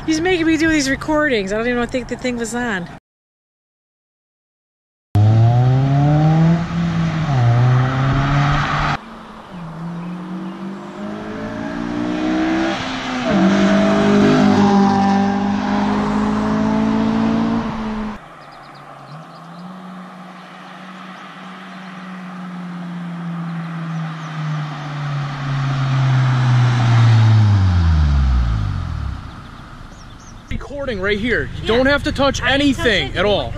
He's making me do these recordings. I don't even think the thing was on. Recording right here. You don't have to touch anything at all.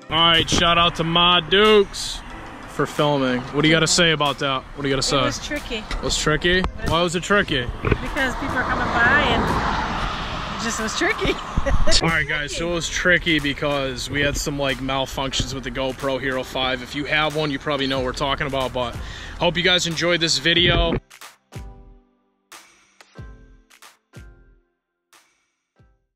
Alright, shout out to Ma Dukes for filming. What do you got to say about that? What do you got to say? It was tricky. It was tricky? Why was it tricky? Because people are coming by and it just was tricky. Alright guys, so it was tricky because we had some like malfunctions with the GoPro Hero 5. If you have one, you probably know what we're talking about, but hope you guys enjoyed this video.